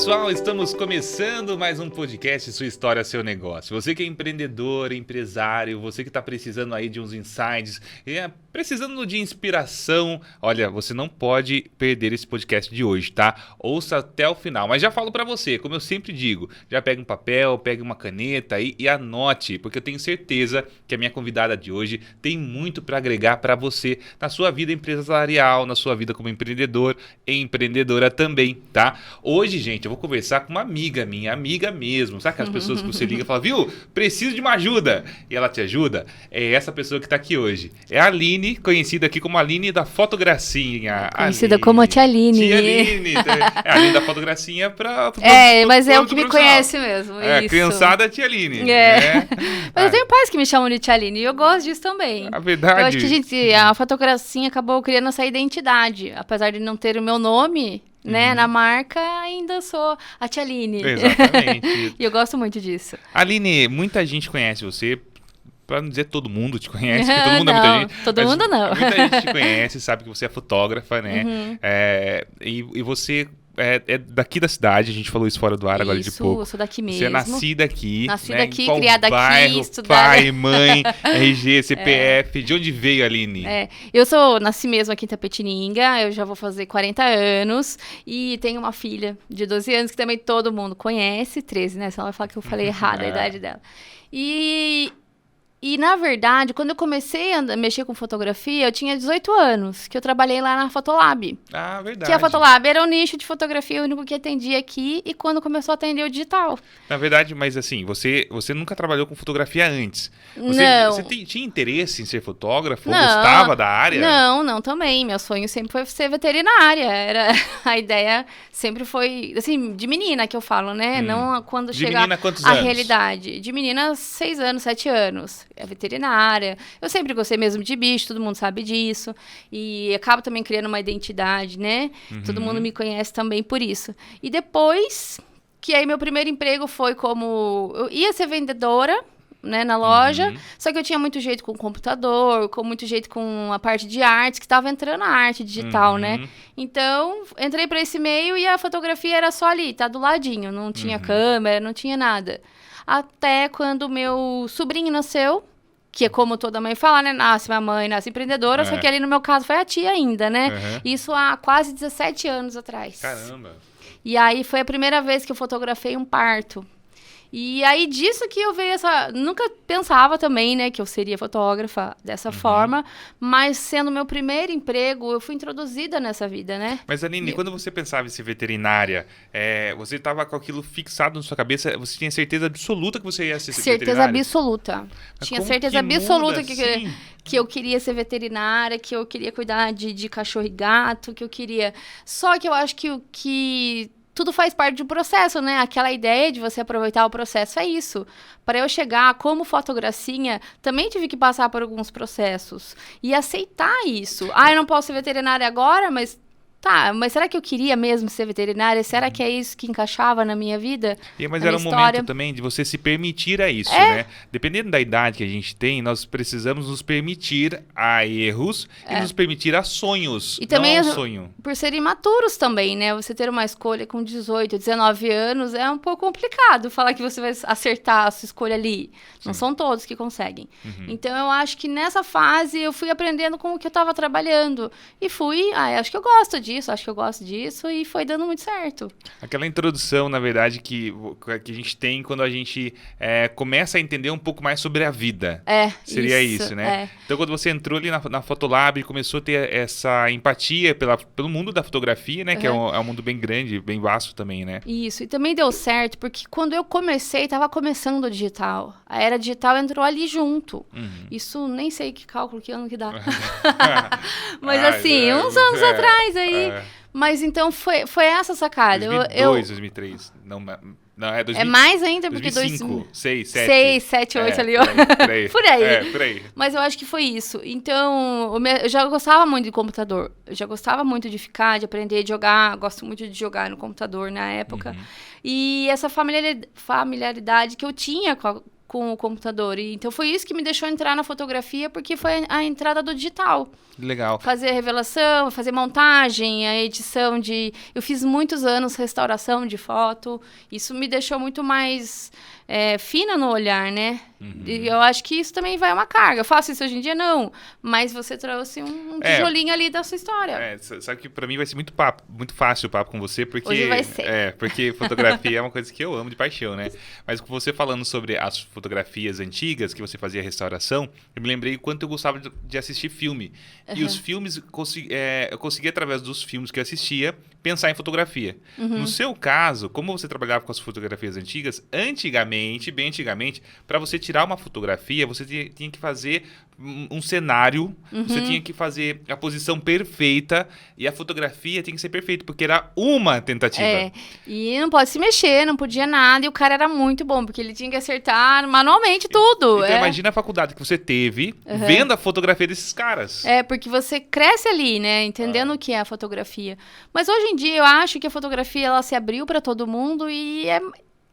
pessoal, estamos começando mais um podcast Sua História, Seu Negócio. Você que é empreendedor, empresário, você que está precisando aí de uns insights, precisando de inspiração, olha, você não pode perder esse podcast de hoje, tá? Ouça até o final, mas já falo para você, como eu sempre digo, já pega um papel, pega uma caneta aí e anote, porque eu tenho certeza que a minha convidada de hoje tem muito para agregar para você na sua vida empresarial, na sua vida como empreendedor e empreendedora também, tá? Hoje, gente, eu vou conversar com uma amiga minha, amiga mesmo. Sabe aquelas pessoas que você liga e fala, viu, preciso de uma ajuda. E ela te ajuda? É essa pessoa que tá aqui hoje. É a Aline, conhecida aqui como Aline da Fotogracinha. Conhecida como a Tia Aline. Tia Aline. É a Aline da Fotogracinha pra... mas é o que me conhece mesmo. É, criançada Tia Aline. Mas eu tenho pais que me chamam de Tia Aline e eu gosto disso também. A verdade. Eu acho que a Fotogracinha acabou criando essa identidade. Apesar de não ter o meu nome... né? Na marca, ainda sou a Tia Aline. Exatamente. E eu gosto muito disso. Aline, muita gente conhece você, pra não dizer todo mundo te conhece, porque todo mundo é muita gente. Todo mundo não. Muita gente te conhece, sabe que você é fotógrafa, né? E você... É daqui da cidade, a gente falou isso fora do ar agora de pouco. Eu sou daqui mesmo. Você é nascida aqui. Nascida aqui, qual criada bairro, aqui, estudada. Pai, mãe, RG, CPF. De onde veio a Aline? Eu nasci mesmo aqui em Itapetininga, eu já vou fazer 40 anos e tenho uma filha de 12 anos que também todo mundo conhece, 13, né? Senão ela vai falar que eu falei errado a idade dela. E, na verdade, quando eu comecei a mexer com fotografia, eu tinha 18 anos, que eu trabalhei lá na Fotolab. Ah, verdade. Que a Fotolab era o nicho de fotografia, o único que atendia aqui, e quando começou a atender o digital. Na verdade, mas assim, você nunca trabalhou com fotografia antes. Não. Você tinha interesse em ser fotógrafo? Ou gostava da área? Não, também. Meu sonho sempre foi ser veterinária. A ideia sempre foi, assim, de menina que eu falo, né? Não quando de chega menina, quantos a anos? realidade. De menina, 6 anos, 7 anos. É veterinária. Eu sempre gostei mesmo de bicho, todo mundo sabe disso. E acabo também criando uma identidade, né? Todo mundo me conhece também por isso. E depois, que aí meu primeiro emprego foi como... Eu ia ser vendedora, né, na loja, só que eu tinha muito jeito com o computador, com muito jeito com a parte de artes, que estava entrando a arte digital, né? Então, entrei para esse meio e a fotografia era só ali, tá do ladinho. Não tinha câmera, não tinha nada. Até quando meu sobrinho nasceu, que é como toda mãe fala, né? Nasce uma mãe, nasce empreendedora, só que ali no meu caso foi a tia ainda, né? Isso há quase 17 anos atrás. Caramba! E aí foi a primeira vez que eu fotografei um parto. E aí disso que eu veio essa... Nunca pensava também, né, que eu seria fotógrafa dessa forma, mas sendo meu primeiro emprego, eu fui introduzida nessa vida, né? Mas, Aline, quando você pensava em ser veterinária, você estava com aquilo fixado na sua cabeça, você tinha certeza absoluta que você ia ser veterinária? Certeza absoluta. Mas tinha como certeza que absoluta muda, que eu queria ser veterinária, que eu queria cuidar de cachorro e gato, que eu queria... Só que eu acho que tudo faz parte de um processo, né? Aquela ideia de você aproveitar o processo é isso. Para eu chegar como fotogracinha, também tive que passar por alguns processos. E aceitar isso. Eu não posso ser veterinária agora, mas... Tá, mas será que eu queria mesmo ser veterinária? Será que é isso que encaixava na minha vida? Mas era um momento também de você se permitir a isso, né? Dependendo da idade que a gente tem, nós precisamos nos permitir a erros e nos permitir a sonhos, e também não ao sonho. Por serem imaturos também, né? Você ter uma escolha com 18, 19 anos é um pouco complicado falar que você vai acertar a sua escolha ali. Não são todos que conseguem. Então, eu acho que nessa fase eu fui aprendendo com o que eu estava trabalhando. E acho que eu gosto disso, e foi dando muito certo. Aquela introdução, na verdade, que a gente tem quando a gente começa a entender um pouco mais sobre a vida. Seria isso, né? Então, quando você entrou ali na Fotolab e começou a ter essa empatia pelo mundo da fotografia, né? Que é um mundo bem grande, bem vasto também, né? Isso, e também deu certo, porque quando eu comecei, estava começando o digital. A era digital entrou ali junto. Isso, nem sei que cálculo, que ano que dá. Mas assim, uns anos atrás aí. Mas então foi essa sacada. 2002, 2003. Não, é 2000, é mais ainda, porque 2005, 6, 7. 6, 7, 8 ali. Por aí. Por aí. Mas eu acho que foi isso. Então, eu já gostava muito de computador. Eu já gostava muito de ficar, de aprender, de jogar. Gosto muito de jogar no computador na época. E essa familiaridade que eu tinha com o computador. Então foi isso que me deixou entrar na fotografia, porque foi a entrada do digital. Legal. Fazer revelação, fazer montagem, a edição de... Eu fiz muitos anos restauração de foto. Isso me deixou muito mais fina no olhar, né? E eu acho que isso também vai uma carga. Eu faço isso hoje em dia? Não. Mas você trouxe um tijolinho ali da sua história. Sabe que pra mim vai ser muito fácil o papo com você, porque... Hoje vai ser. Porque fotografia é uma coisa que eu amo de paixão, né? Mas com você falando sobre as fotografias antigas, que você fazia restauração, eu me lembrei o quanto eu gostava de assistir filme. E os filmes, eu conseguia, através dos filmes que eu assistia, pensar em fotografia. No seu caso, como você trabalhava com as fotografias antigas, bem antigamente, para você tirar uma fotografia, você tinha que fazer um cenário, você tinha que fazer a posição perfeita e a fotografia tinha que ser perfeita, porque era uma tentativa. E não pode se mexer, não podia nada, e o cara era muito bom, porque ele tinha que acertar manualmente tudo. Então imagina a faculdade que você teve vendo a fotografia desses caras. Porque você cresce ali, né, entendendo o que é a fotografia. Mas hoje em dia eu acho que a fotografia ela se abriu para todo mundo e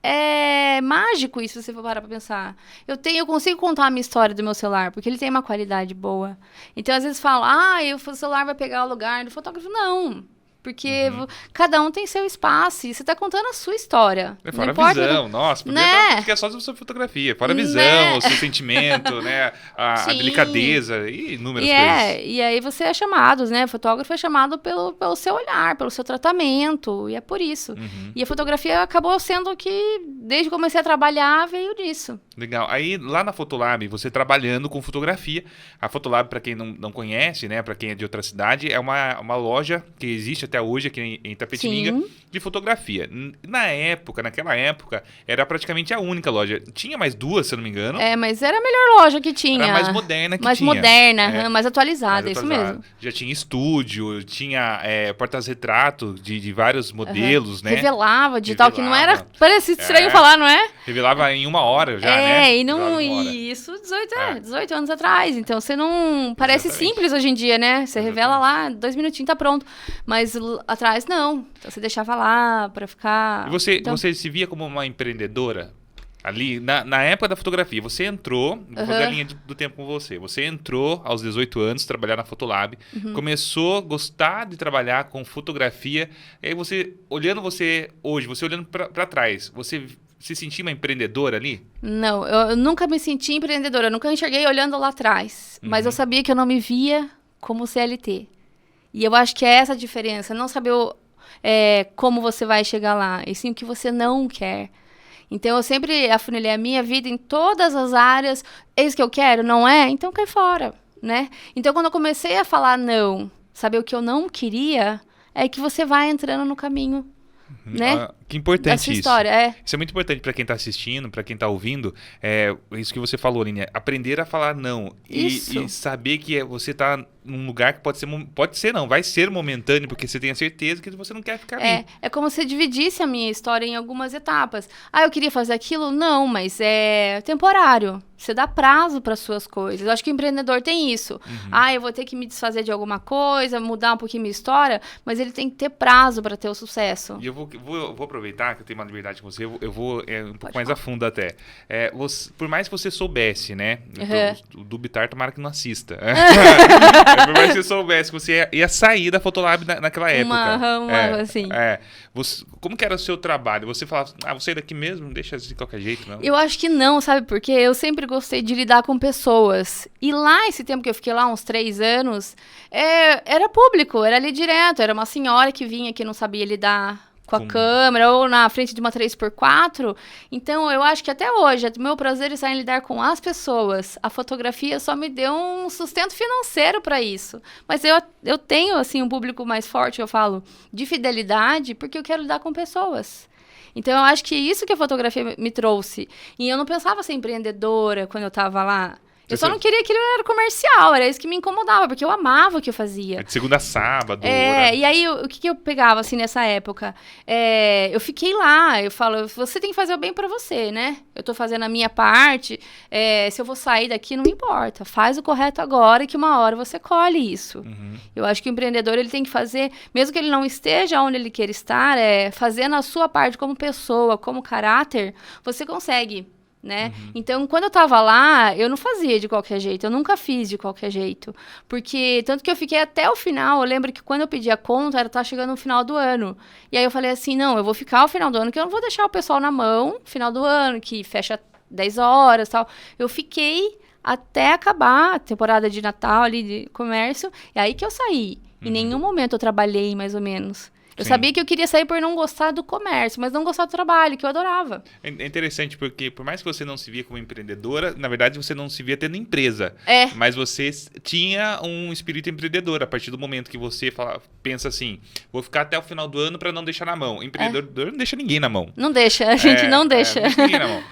é mágico isso, se você for parar pra pensar. Eu consigo contar a minha história do meu celular, porque ele tem uma qualidade boa. Então, às vezes falam, o celular vai pegar o lugar do fotógrafo. Não, porque cada um tem seu espaço e você tá contando a sua história. Fora a visão, nossa, porque é só a sua fotografia. Fora a visão, o seu sentimento, né, a delicadeza e inúmeras coisas. E aí você é chamado, né, o fotógrafo é chamado pelo seu olhar, pelo seu tratamento, e é por isso. E a fotografia acabou sendo que, desde que comecei a trabalhar, veio disso. Legal. Aí, lá na Fotolab, você trabalhando com fotografia. A Fotolab, para quem não conhece, né, para quem é de outra cidade, é uma loja que existe até hoje aqui em Itapetininga de fotografia. Naquela época, era praticamente a única loja. Tinha mais duas, se eu não me engano. Mas era a melhor loja que tinha. Era mais moderna que mais tinha. Moderna, mais atualizada, isso mesmo. Já tinha estúdio, tinha portas-retrato de vários modelos, né? Revelava digital, que não era... Parecia estranho falar, não é? Revelava em 1 hora já, né? E isso 18 anos atrás. Então, você não... Parece simples hoje em dia, né? Você revela lá, 2 minutinhos tá pronto. Mas atrás, não. Então, você deixava lá pra ficar... E você se via como uma empreendedora? Ali, na época da fotografia, você entrou, vou fazer a linha do tempo com você. Você entrou aos 18 anos, trabalhar na Fotolab, começou a gostar de trabalhar com fotografia. E aí olhando pra trás, você se sentia uma empreendedora ali? Não, eu nunca me senti empreendedora, eu nunca enxerguei olhando lá atrás. Mas eu sabia que eu não me via como CLT. E eu acho que é essa a diferença, não saber como você vai chegar lá, e sim o que você não quer. Então, eu sempre afunilei a minha vida em todas as áreas. É isso que eu quero? Não é? Então, cai fora, né? Então, quando eu comecei a falar não, saber o que eu não queria, é que você vai entrando no caminho, né? Que importante essa história, Isso é muito importante para quem está assistindo, para quem está ouvindo. Isso que você falou, Aline. Aprender a falar não. E saber que você está num lugar que vai ser momentâneo, porque você tem a certeza que você não quer ficar ali. É como se dividisse a minha história em algumas etapas. Eu queria fazer aquilo? Não, mas é temporário. Você dá prazo para suas coisas. Eu acho que o empreendedor tem isso. Eu vou ter que me desfazer de alguma coisa, mudar um pouquinho minha história, mas ele tem que ter prazo para ter o sucesso. E eu vou aproveitar que eu tenho uma liberdade com você, eu vou um pouco mais a fundo até. Por mais que você soubesse, né? O Dubitar, tomara que não assista. Por mais que você soubesse que você ia sair da Fotolab naquela época. Assim. Como que era o seu trabalho? Você falava, vou sair daqui mesmo, deixa de qualquer jeito, não? Eu acho que não, sabe por quê? Eu sempre gostei de lidar com pessoas. E lá, esse tempo que eu fiquei lá, uns 3 anos, era público, era ali direto. Era uma senhora que vinha que não sabia lidar com a câmera, ou na frente de uma 3x4. Então, eu acho que até hoje, meu prazer está em lidar com as pessoas. A fotografia só me deu um sustento financeiro para isso. Mas eu tenho, assim, um público mais forte, eu falo, de fidelidade, porque eu quero lidar com pessoas. Então, eu acho que isso que a fotografia me trouxe. E eu não pensava ser empreendedora quando eu estava lá. Eu só não queria que ele era comercial, era isso que me incomodava, porque eu amava o que eu fazia. De segunda a sábado. E aí, o que eu pegava, assim, nessa época? Eu fiquei lá, eu falo, você tem que fazer o bem pra você, né? Eu tô fazendo a minha parte, se eu vou sair daqui, não me importa. Faz o correto agora, que uma hora você colhe isso. Eu acho que o empreendedor, ele tem que fazer, mesmo que ele não esteja onde ele quer estar, fazendo a sua parte como pessoa, como caráter, você consegue né? Então, quando eu tava lá, eu não fazia de qualquer jeito, eu nunca fiz de qualquer jeito. Porque, tanto que eu fiquei até o final, eu lembro que quando eu pedi a conta, tá chegando no final do ano. E aí eu falei assim, não, eu vou ficar ao final do ano, que eu não vou deixar o pessoal na mão, final do ano, que fecha 10 horas e tal. Eu fiquei até acabar a temporada de Natal ali, de comércio, é aí que eu saí. Em nenhum momento eu trabalhei, mais ou menos. Eu sabia que eu queria sair por não gostar do comércio, mas não gostar do trabalho, que eu adorava. É interessante porque, por mais que você não se via como empreendedora, na verdade você não se via tendo empresa. Mas você tinha um espírito empreendedor. A partir do momento que você pensa assim, vou ficar até o final do ano para não deixar na mão. Empreendedor não deixa ninguém na mão. Não deixa, a gente não deixa. Não deixa ninguém na mão.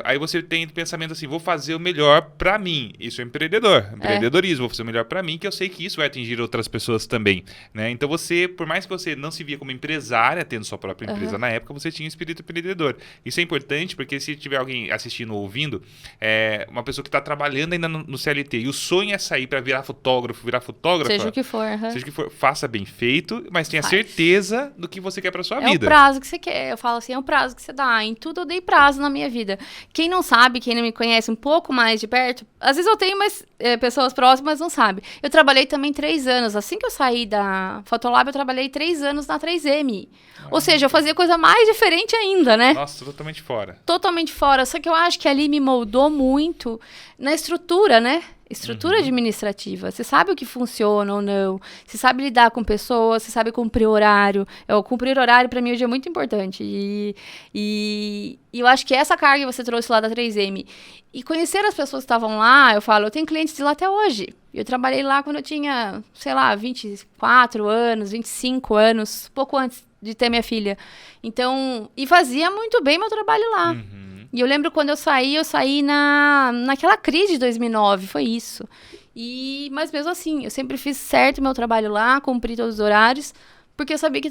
Aí você tem o pensamento assim, vou fazer o melhor para mim. Isso é empreendedorismo. Vou fazer o melhor para mim, que eu sei que isso vai atingir outras pessoas também, né? Então você, por mais que você não se via como empresária, tendo sua própria empresa na época, você tinha um espírito empreendedor. Isso é importante porque se tiver alguém assistindo ou ouvindo, uma pessoa que está trabalhando ainda no CLT e o sonho é sair para virar fotógrafa, seja o que for, faça bem feito, mas tenha certeza do que você quer para sua vida. É o prazo que você quer. Eu falo assim, é o prazo que você dá. Em tudo eu dei prazo na minha vida. Quem não sabe, quem não me conhece um pouco mais de perto, às vezes eu tenho mais pessoas próximas, não sabe. Eu trabalhei também 3 anos. Assim que eu saí da Fotolab, eu trabalhei 3 anos na 3M. Ou seja, eu fazia coisa mais diferente ainda, né? Nossa, totalmente fora. Totalmente fora. Só que eu acho que ali me moldou muito na estrutura, né? Estrutura administrativa. Você sabe o que funciona ou não. Você sabe lidar com pessoas, você sabe cumprir horário. Cumprir horário, para mim, hoje é muito importante. E eu acho que essa carga que você trouxe lá da 3M. E conhecer as pessoas que estavam lá, eu tenho clientes de lá até hoje. Eu trabalhei lá quando eu tinha, sei lá, 24 anos, 25 anos, pouco antes de ter minha filha. Então, e fazia muito bem meu trabalho lá. E eu lembro quando eu saí naquela crise de 2009, foi isso. Mas mesmo assim, eu sempre fiz certo meu trabalho lá, cumpri todos os horários, porque eu sabia que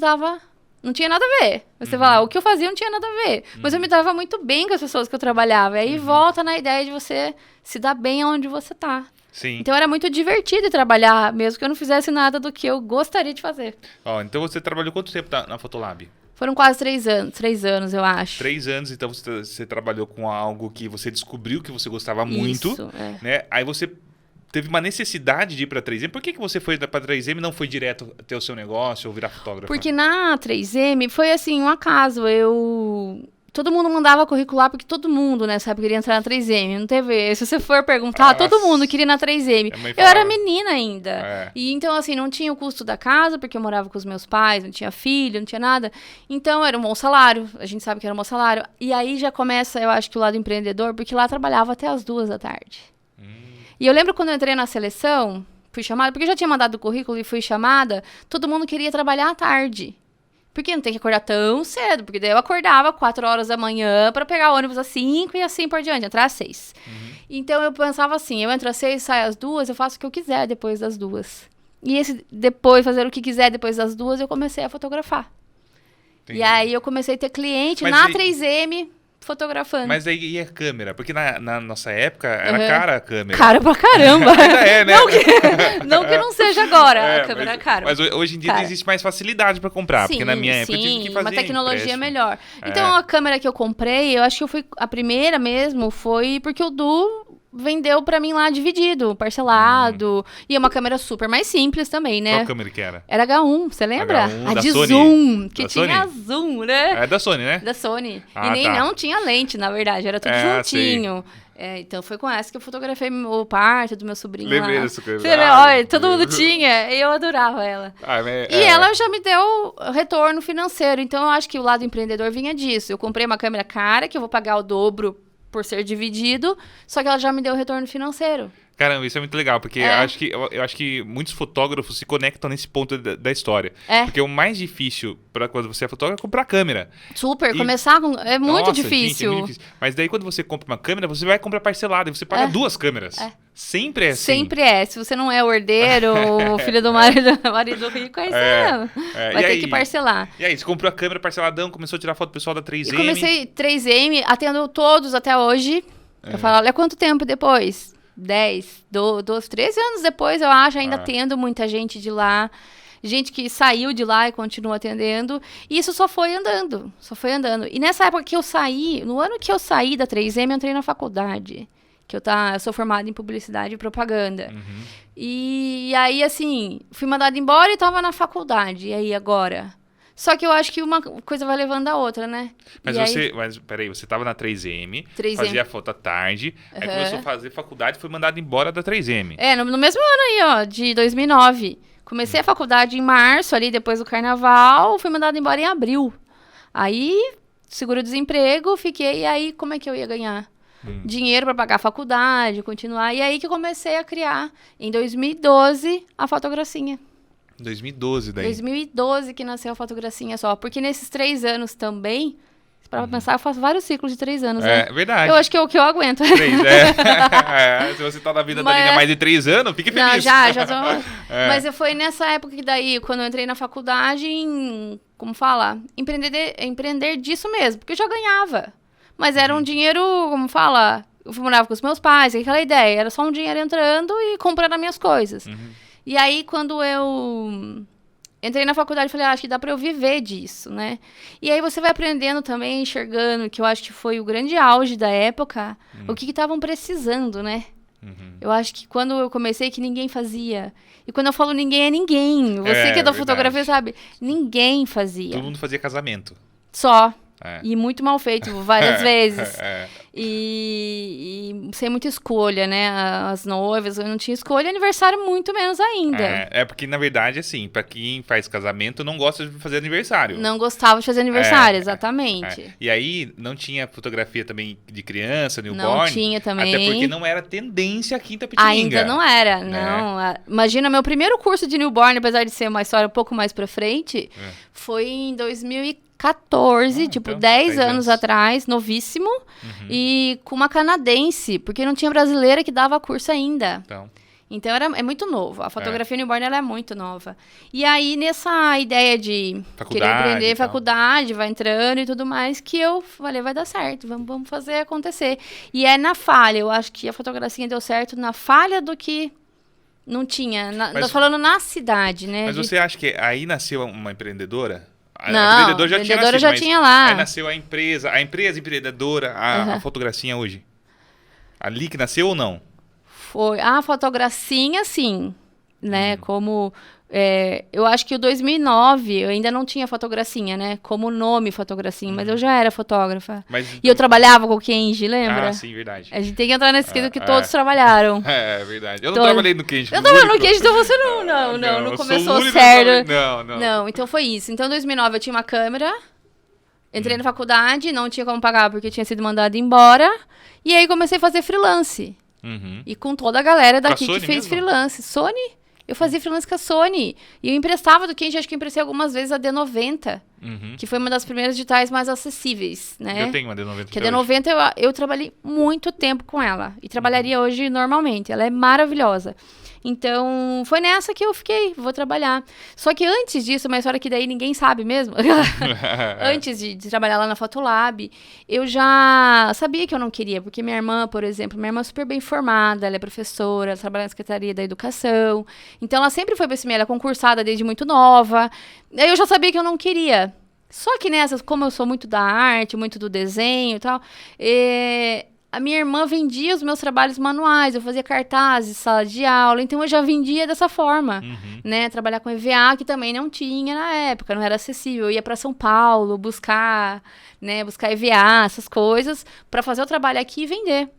não tinha nada a ver. Você fala, o que eu fazia não tinha nada a ver. Mas eu me dava muito bem com as pessoas que eu trabalhava. E aí volta na ideia de você se dar bem onde você tá. Sim. Então era muito divertido trabalhar, mesmo que eu não fizesse nada do que eu gostaria de fazer. Então você trabalhou quanto tempo na Fotolab? Foram quase 3 anos, eu acho. 3 anos, então você trabalhou com algo que você descobriu que você gostava muito. Isso, né? Aí você teve uma necessidade de ir para a 3M. Por que você foi para a 3M e não foi direto ter o seu negócio ou virar fotógrafo? Porque na 3M foi assim, um acaso. Todo mundo mandava curricular, porque todo mundo nessa época queria entrar na 3M. Não teve. Se você for perguntar, todo mundo queria ir na 3M. Eu era menina ainda. E então, assim, não tinha o custo da casa, porque eu morava com os meus pais, não tinha filho, não tinha nada. Então, era um bom salário. A gente sabe que era um bom salário. E aí já começa, eu acho que o lado empreendedor, porque lá trabalhava até as 2 da tarde. E eu lembro quando eu entrei na seleção, fui chamada, porque eu já tinha mandado o currículo e fui chamada, todo mundo queria trabalhar à tarde. Porque não tem que acordar tão cedo, porque daí eu acordava 4 horas da manhã para pegar ônibus às 5 e assim por diante, entrar às 6. Então eu pensava assim, eu entro às 6, saio às 2, eu faço o que eu quiser depois das 2. E depois, fazer o que quiser depois das 2, eu comecei a fotografar. Entendi. E aí eu comecei a ter cliente na 3M fotografando. Mas aí e a câmera? Porque na nossa época era cara a câmera. Cara pra caramba. Ainda né? Não que não seja agora, a câmera é cara. Mas hoje em dia existe mais facilidade pra comprar. Sim, porque na minha época eu tive que fazer uma tecnologia melhor. Então a câmera que eu comprei, eu acho que eu fui a primeira mesmo, foi porque o Du vendeu pra mim lá dividido, parcelado. E é uma câmera super mais simples também, né? Qual câmera que era? Era H1, você lembra? H1, a da de Sony. zoom, que Da tinha Sony? zoom, né? É da Sony, né? Da Sony. Ah, e nem não tinha lente, na verdade, era tudo juntinho. Então foi com essa que eu fotografei o parto do meu sobrinho. Lembrei lá. dessa coisa. Você vê, olha, todo mundo tinha, e eu adorava ela. E ela já me deu retorno financeiro, então eu acho que o lado empreendedor vinha disso. Eu comprei uma câmera cara, que eu vou pagar o dobro por ser dividido, só que ela já me deu retorno financeiro. Caramba, isso é muito legal, porque eu acho que muitos fotógrafos se conectam nesse ponto da história. Porque o mais difícil para quando você é fotógrafo é comprar câmera. Super, começar com... É muito difícil. Gente, é muito difícil. Mas daí quando você compra uma câmera, você vai comprar parcelada e você paga 2 câmeras. Sempre é assim. Sempre é. Se você não é o herdeiro, o filho do marido rico, aí você vai ter que parcelar. E aí, você comprou a câmera parceladão, começou a tirar foto pessoal da 3M. E comecei 3M, atendo todos até hoje. Eu falo, olha quanto tempo depois? 10, 12, 13 anos depois, eu acho, ainda tendo muita gente de lá. gente que saiu de lá e continua atendendo. E isso só foi andando, só foi andando. E nessa época que eu saí, no ano que eu saí da 3M, eu entrei na faculdade. Eu sou formada em publicidade e propaganda. Uhum. E aí, assim, fui mandada embora e tava na faculdade. E aí, agora? Só que eu acho que uma coisa vai levando a outra, né? Mas peraí, você tava na 3M, fazia foto à tarde, aí começou a fazer faculdade e foi mandado embora da 3M. No mesmo ano aí, ó, de 2009. Comecei a faculdade em março, ali depois do carnaval, fui mandada embora em abril. Aí, seguro-desemprego, fiquei, e aí como é que eu ia ganhar? Dinheiro para pagar a faculdade, continuar. E aí que eu comecei a criar, em 2012, a Fotogracinha. 2012 daí. 2012 que nasceu a Fotogracinha só. Porque nesses 3 anos também, para pensar, eu faço vários ciclos de 3 anos, né? É verdade. Eu acho que é o que eu aguento. 3, se você tá na vida da linha mais de 3 anos, fique feliz. Não, já tô. Mas foi nessa época que daí, quando eu entrei na faculdade, como fala? Empreender disso mesmo, porque eu já ganhava. Mas era um dinheiro, como fala? Eu morava com os meus pais, aquela ideia. Era só um dinheiro entrando e comprando as minhas coisas. E aí, quando eu entrei na faculdade, falei, acho que dá pra eu viver disso, né? E aí você vai aprendendo também, enxergando, que eu acho que foi o grande auge da época, o que estavam precisando, né? Eu acho que quando eu comecei, que ninguém fazia. E quando eu falo ninguém, é ninguém. Você que é da fotografia, sabe? Ninguém fazia. Todo mundo fazia casamento. Só. E muito mal feito, várias vezes. E sem muita escolha, né? As noivas, eu não tinha escolha, aniversário muito menos ainda. Porque, na verdade, assim, pra quem faz casamento, não gosta de fazer aniversário. Não gostava de fazer aniversário, exatamente. E aí, não tinha fotografia também de criança, newborn? Não tinha também. Até porque não era tendência aqui em Itapetininga. Ainda não era, não. Imagina, meu primeiro curso de newborn, apesar de ser uma história um pouco mais pra frente, foi em 2014, tipo, então, 10 anos atrás, novíssimo, e com uma canadense, porque não tinha brasileira que dava curso ainda. Então é muito novo. A fotografia newborn, ela é muito nova. E aí, nessa ideia de querer empreender faculdade, vai entrando e tudo mais, que eu falei, vai dar certo, vamos fazer acontecer. E é na falha, eu acho que a fotografia deu certo na falha do que não tinha. Tô falando na cidade, né? Mas você acha que aí nasceu uma empreendedora? Não, a empreendedora já tinha lá. Aí nasceu a empresa empreendedora, a Fotogracinha hoje. Ali que nasceu ou não? Foi. A Fotogracinha, sim. Né? Como... eu acho que o 2009, eu ainda não tinha Fotogracinha, né? Como nome Fotogracinha, mas eu já era fotógrafa. E eu trabalhava com o Kenji, lembra? Ah, sim, verdade. A gente tem que entrar nesse quesito que todos trabalharam. É verdade. Eu não trabalhei no Kenji. Eu trabalhei no Kenji, então você não começou certo. Não, então foi isso. Então, em 2009, eu tinha uma câmera, entrei na faculdade, não tinha como pagar porque tinha sido mandado embora, e aí comecei a fazer freelance. E com toda a galera daqui que fez freelance. Sony? Eu fazia freelance com a Sony. E eu emprestava do Kenji, acho que eu emprestei algumas vezes a D90. Que foi uma das primeiras digitais mais acessíveis, né? Eu tenho uma D90. Que a D90 eu trabalhei muito tempo com ela. E trabalharia hoje normalmente. Ela é maravilhosa. Então, foi nessa que eu fiquei, vou trabalhar. Só que antes disso, uma história que daí ninguém sabe mesmo. Antes de trabalhar lá na Fotolab, eu já sabia que eu não queria. Porque minha irmã, por exemplo, minha irmã é super bem formada, ela é professora, ela trabalha na Secretaria da Educação. Então, ela sempre foi pra ela é concursada desde muito nova. Aí eu já sabia que eu não queria. Só que nessas, como eu sou muito da arte, muito do desenho e tal, a minha irmã vendia os meus trabalhos manuais, eu fazia cartazes, sala de aula, então eu já vendia dessa forma, né? Trabalhar com EVA, que também não tinha na época, não era acessível. Eu ia para São Paulo buscar, né? Buscar EVA, essas coisas, para fazer o trabalho aqui e vender.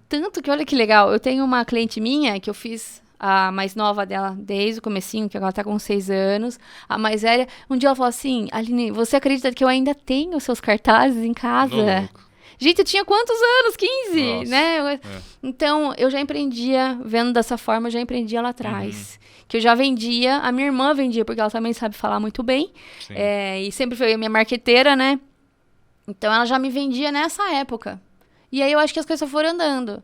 Tanto que, olha que legal, eu tenho uma cliente minha que eu fiz... A mais nova dela, desde o comecinho, que ela tá com 6 anos. A mais velha, um dia ela falou assim, Aline, você acredita que eu ainda tenho os seus cartazes em casa? Gente, eu tinha quantos anos? 15, Nossa, né? Então, eu já empreendia, vendo dessa forma, eu já empreendia lá atrás. Que eu já vendia, a minha irmã vendia, porque ela também sabe falar muito bem. E sempre foi a minha marqueteira, né? Então, ela já me vendia nessa época. E aí eu acho que as coisas foram andando.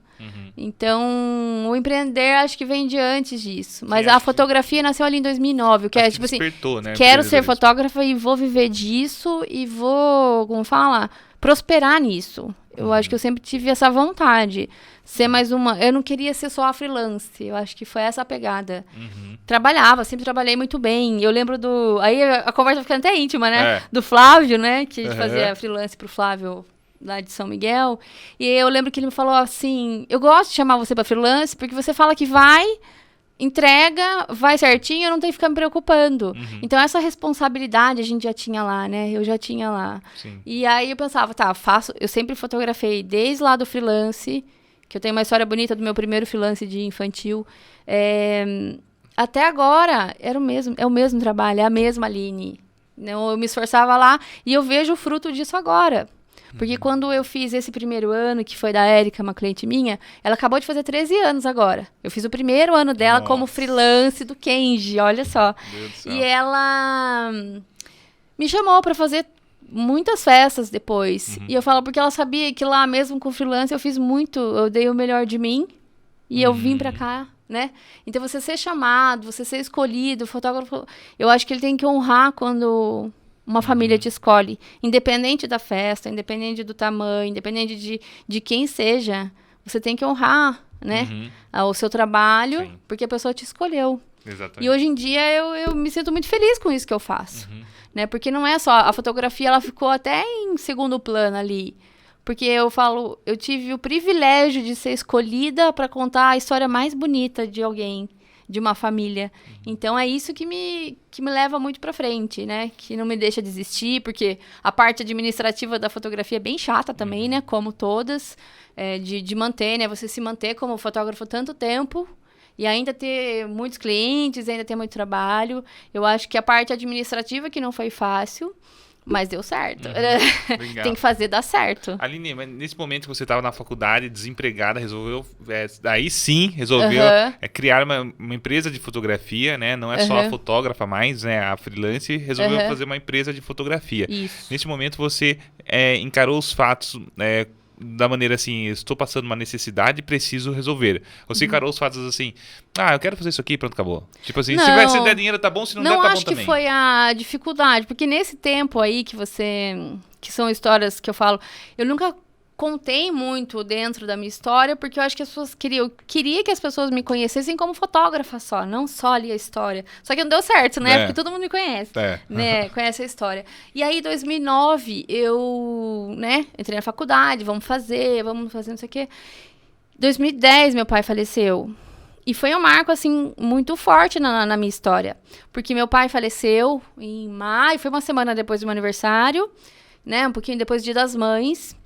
Então, o empreender acho que vem de antes disso. Mas a fotografia nasceu ali em 2009. Que é tipo assim, né, quero ser fotógrafa e vou viver disso e vou, como fala, prosperar nisso. Eu acho que eu sempre tive essa vontade. Ser mais uma... Eu não queria ser só a freelance. Eu acho que foi essa a pegada. Trabalhava, sempre trabalhei muito bem. Eu lembro do... Aí a conversa fica até íntima, né? Do Flávio, né? Que a gente fazia freelance pro Flávio lá de São Miguel. E eu lembro que ele me falou assim... Eu gosto de chamar você pra freelance porque você fala que vai... Entrega, vai certinho, eu não tenho que ficar me preocupando. Então, essa responsabilidade a gente já tinha lá, né? Eu já tinha lá. Sim. E aí eu pensava, eu sempre fotografei desde lá do freelance, que eu tenho uma história bonita do meu primeiro freelance de infantil. Até agora, é o mesmo trabalho, é a mesma Aline. Eu me esforçava lá e eu vejo o fruto disso agora. Porque quando eu fiz esse primeiro ano, que foi da Érica, uma cliente minha, ela acabou de fazer 13 anos agora. Eu fiz o primeiro ano dela como freelance do Kenji, olha só. Deus do céu. E ela me chamou para fazer muitas festas depois. E eu falo porque ela sabia que lá mesmo com freelance eu fiz muito, eu dei o melhor de mim e eu vim para cá, né? Então você ser chamado, você ser escolhido, o fotógrafo, eu acho que ele tem que honrar quando uma família te escolhe, independente da festa, independente do tamanho, independente de quem seja, você tem que honrar, né, o seu trabalho, porque a pessoa te escolheu. Exatamente. E hoje em dia eu me sinto muito feliz com isso que eu faço, né, porque não é só, a fotografia ela ficou até em segundo plano ali, porque eu falo, eu tive o privilégio de ser escolhida para contar a história mais bonita de alguém, de uma família. Então, é isso que me leva muito pra frente, né? Que não me deixa desistir, porque a parte administrativa da fotografia é bem chata também, né? Como todas, de manter, né? Você se manter como fotógrafo tanto tempo e ainda ter muitos clientes, ainda ter muito trabalho. Eu acho que a parte administrativa que não foi fácil, mas deu certo. Tem que fazer dar certo. Aline, mas nesse momento que você estava na faculdade, desempregada, resolveu, aí sim, resolveu criar uma empresa de fotografia, né? Não é só a fotógrafa mais, né? A freelance, resolveu fazer uma empresa de fotografia. Isso. Nesse momento você encarou os fatos da maneira assim, estou passando uma necessidade e preciso resolver. Você encarou os fatos assim, eu quero fazer isso aqui e pronto, acabou. Tipo assim, se der dinheiro tá bom, se não der tá bom também. Não acho que foi a dificuldade, porque nesse tempo aí que são histórias que eu falo, eu nunca contei muito dentro da minha história, porque eu acho que as pessoas queria que as pessoas me conhecessem como fotógrafa só, não só ali a história. Só que não deu certo, né? Porque todo mundo me conhece, né? Conhece a história. E aí, em 2009, eu, né, entrei na faculdade, vamos fazer não sei o quê. 2010, meu pai faleceu. E foi um marco, assim, muito forte na minha história. Porque meu pai faleceu em maio, foi uma semana depois do meu aniversário, né? Um pouquinho depois do Dia das Mães.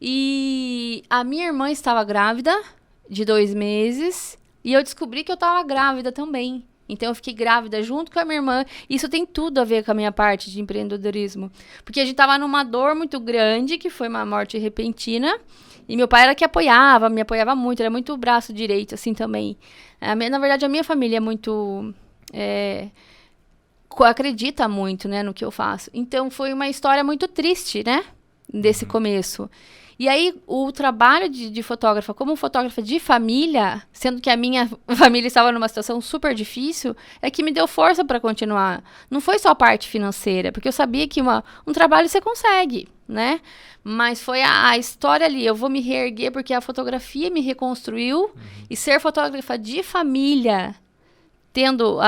E a minha irmã estava grávida de 2 meses e eu descobri que eu estava grávida também. Então, eu fiquei grávida junto com a minha irmã. Isso tem tudo a ver com a minha parte de empreendedorismo. Porque a gente estava numa dor muito grande, que foi uma morte repentina. E meu pai era que me apoiava muito. Era muito o braço direito, assim, também. Na verdade, a minha família é muito... acredita muito, né, no que eu faço. Então, foi uma história muito triste, né? Desse começo. E aí, o trabalho de fotógrafa, como fotógrafa de família, sendo que a minha família estava numa situação super difícil, é que me deu força para continuar. Não foi só a parte financeira, porque eu sabia que um trabalho você consegue, né? Mas foi a história ali, eu vou me reerguer porque a fotografia me reconstruiu, e ser fotógrafa de família, tendo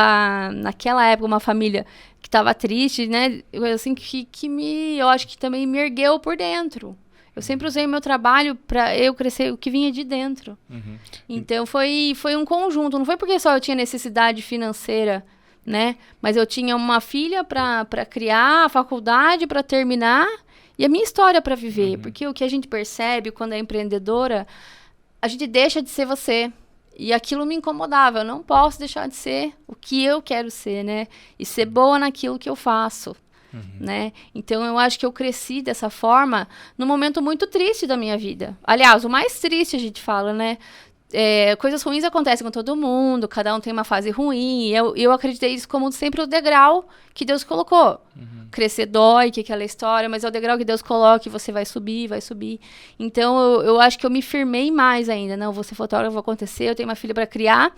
naquela época uma família que estava triste, né? Assim, eu acho que também me ergueu por dentro. Eu sempre usei o meu trabalho para eu crescer o que vinha de dentro. Então, foi um conjunto. Não foi porque só eu tinha necessidade financeira, né? Mas eu tinha uma filha para criar, a faculdade para terminar e a minha história para viver. Porque o que a gente percebe quando é empreendedora, a gente deixa de ser você. E aquilo me incomodava. Eu não posso deixar de ser o que eu quero ser, né? E ser boa naquilo que eu faço. Né? Então, eu acho que eu cresci dessa forma num momento muito triste da minha vida. Aliás, o mais triste a gente fala, né? coisas ruins acontecem com todo mundo, cada um tem uma fase ruim. Eu acreditei isso como sempre o degrau que Deus colocou. Crescer dói, que é aquela história, mas é o degrau que Deus coloca e você vai subir, vai subir. Então, eu acho que eu me firmei mais ainda. Não, vou ser fotógrafo, vou acontecer, eu tenho uma filha para criar.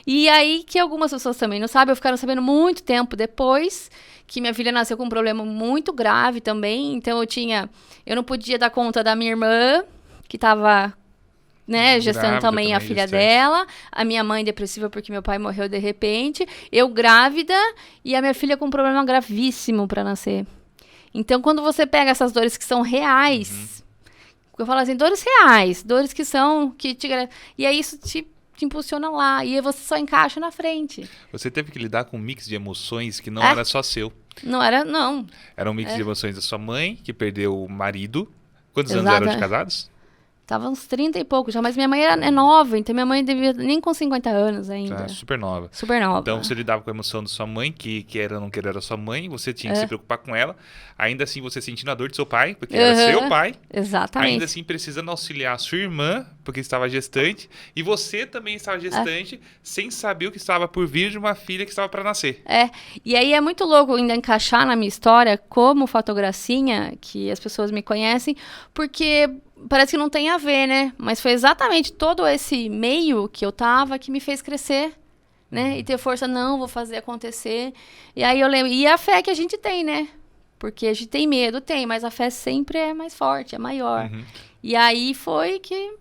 E aí que algumas pessoas também não sabem, ficaram sabendo muito tempo depois que minha filha nasceu com um problema muito grave também. Então, eu não podia dar conta da minha irmã, que estava... né, gestando também a filha dela, a minha mãe depressiva porque meu pai morreu de repente, eu grávida e a minha filha com um problema gravíssimo para nascer. Então, quando você pega essas dores que são reais, eu falo assim, dores reais, dores que são, e aí isso te impulsiona lá, e aí você só encaixa na frente. Você teve que lidar com um mix de emoções que não era só seu. Não era, não. Era um mix de emoções da sua mãe, que perdeu o marido. Quantos anos eram de casados? Tava uns 30 e pouco já, mas minha mãe é nova, então minha mãe devia nem com 50 anos ainda. Super nova. Super nova. Então você lidava com a emoção da sua mãe, que era ou não querer era sua mãe, você tinha que se preocupar com ela, ainda assim você sentindo a dor de seu pai, porque era seu pai. Exatamente. Ainda assim precisando auxiliar a sua irmã, porque estava gestante, e você também estava gestante, sem saber o que estava por vir de uma filha que estava para nascer. E aí é muito louco ainda encaixar na minha história como fotogracinha, que as pessoas me conhecem, porque... parece que não tem a ver, né? Mas foi exatamente todo esse meio que eu tava que me fez crescer, né? E ter força, não, vou fazer acontecer. E aí eu lembro... e a fé que a gente tem, né? Porque a gente tem medo, mas a fé sempre é mais forte, é maior. E aí foi que...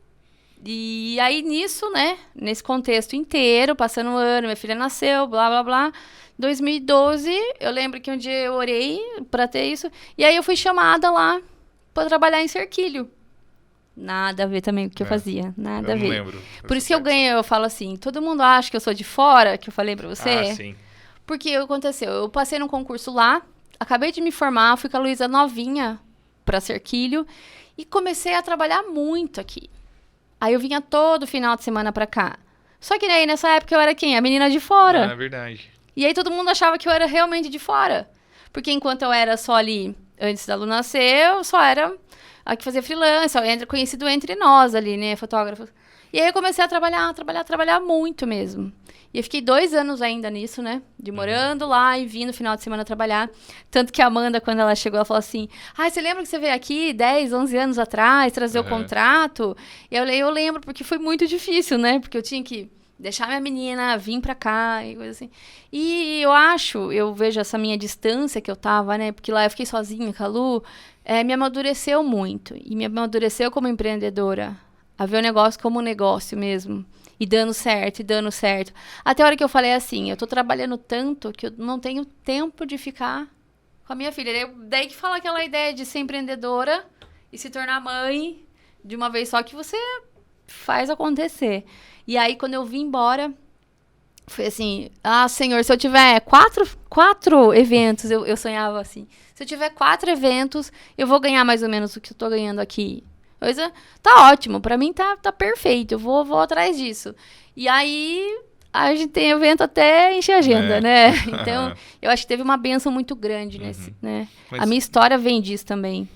e aí nisso, né? Nesse contexto inteiro, passando o ano, minha filha nasceu, blá, blá, blá. 2012, eu lembro que um dia eu orei pra ter isso. E aí eu fui chamada lá pra trabalhar em Cerquilho. Nada a ver também com o que eu fazia. Nada a ver. Eu não lembro. Por isso que eu falo assim, todo mundo acha que eu sou de fora, que eu falei pra você. Ah, sim. Porque o que aconteceu? Eu passei num concurso lá, acabei de me formar, fui com a Luísa novinha pra Cerquilho e comecei a trabalhar muito aqui. Aí eu vinha todo final de semana pra cá. Só que aí nessa época eu era quem? A menina de fora. É verdade. E aí todo mundo achava que eu era realmente de fora. Porque enquanto eu era só ali, antes da Lu nascer, eu só era... a que fazia freelance, conhecido entre nós ali, né, fotógrafos. E aí eu comecei a trabalhar muito mesmo. E eu fiquei 2 anos ainda nisso, né, de morando lá e vindo no final de semana trabalhar. Tanto que a Amanda, quando ela chegou, ela falou assim, você lembra que você veio aqui 10, 11 anos atrás, trazer o contrato? E eu lembro, porque foi muito difícil, né, porque eu tinha que deixar minha menina, vir pra cá e coisa assim. E eu vejo essa minha distância que eu tava, né, porque lá eu fiquei sozinha com a Lu, me amadureceu muito. E me amadureceu como empreendedora. A ver o negócio como um negócio mesmo. E dando certo. Até a hora que eu falei assim, eu tô trabalhando tanto que eu não tenho tempo de ficar com a minha filha. Daí que fala aquela ideia de ser empreendedora e se tornar mãe de uma vez só, que você faz acontecer. E aí, quando eu vim embora, foi assim, Senhor, se eu tiver quatro eventos, eu sonhava assim, se eu tiver 4 eventos, eu vou ganhar mais ou menos o que eu tô ganhando aqui. Coisa, tá ótimo, pra mim tá perfeito, eu vou atrás disso. E aí, a gente tem evento até encher a agenda, né? Então, eu acho que teve uma bênção muito grande nesse, né? Mas a minha história vem disso também.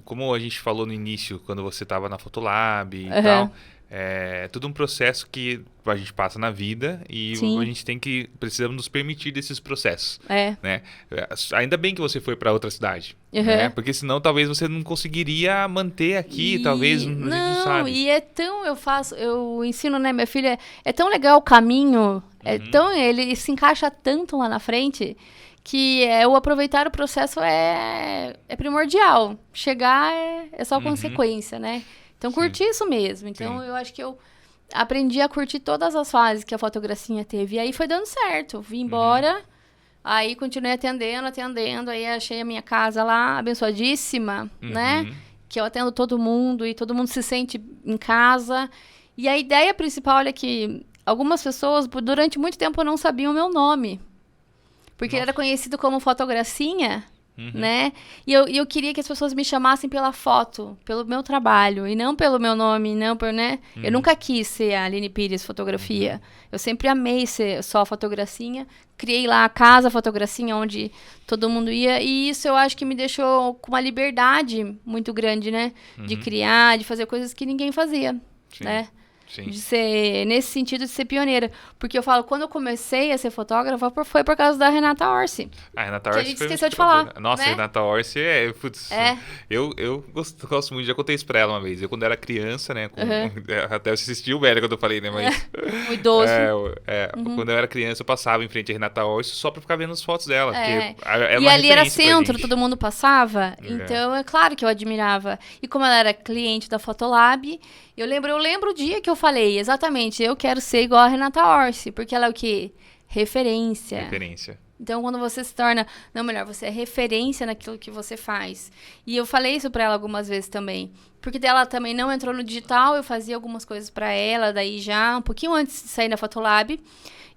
Como a gente falou no início, quando você tava na Fotolab e tal... é tudo um processo que a gente passa na vida e a gente precisamos nos permitir desses processos, né? Ainda bem que você foi para outra cidade, né? Porque senão talvez você não conseguiria manter aqui, talvez, a gente não sabe. E eu ensino, né, minha filha, é tão legal o caminho, ele se encaixa tanto lá na frente, que o aproveitar o processo é primordial. Chegar é só consequência, né? Então, curti isso mesmo. Então, eu acho que eu aprendi a curtir todas as fases que a fotogracinha teve. E aí foi dando certo. Vim embora, aí continuei atendendo. Aí achei a minha casa lá, abençoadíssima, né? Que eu atendo todo mundo e todo mundo se sente em casa. E a ideia principal, olha que algumas pessoas, durante muito tempo, não sabiam o meu nome. Porque ele era conhecido como Fotogracinha, né? E eu queria que as pessoas me chamassem pela foto, pelo meu trabalho, e não pelo meu nome, né? Eu nunca quis ser a Aline Pires Fotografia. Eu sempre amei ser só Fotogracinha. Criei lá a Casa Fotogracinha, onde todo mundo ia. E isso eu acho que me deixou com uma liberdade muito grande, né? De criar, de fazer coisas que ninguém fazia, né? Sim. De ser, nesse sentido, de ser pioneira. Porque eu falo, quando eu comecei a ser fotógrafa, foi por causa da Renata Orsi. A Renata Que a Orsi gente foi uma esqueceu de falar, inspiradora. Nossa, né? a Renata Orsi putz, eu gosto muito, já contei isso pra ela uma vez. Eu, quando era criança, né, até você assistiu velho quando eu falei, né, mas... Um idoso. Quando eu era criança, eu passava em frente à Renata Orsi só pra ficar vendo as fotos dela, porque E uma ali era referência pra centro, gente. todo mundo passava. Então, é claro que eu admirava. E como ela era cliente da Fotolab, eu lembro o dia que eu falei, exatamente, eu quero ser igual a Renata Orsi, porque ela é o quê? Referência. Então, quando você se torna... Não, melhor, você é referência naquilo que você faz. E eu falei isso pra ela algumas vezes também. Porque ela também não entrou no digital, eu fazia algumas coisas pra ela, daí já, um pouquinho antes de sair da Fotolab.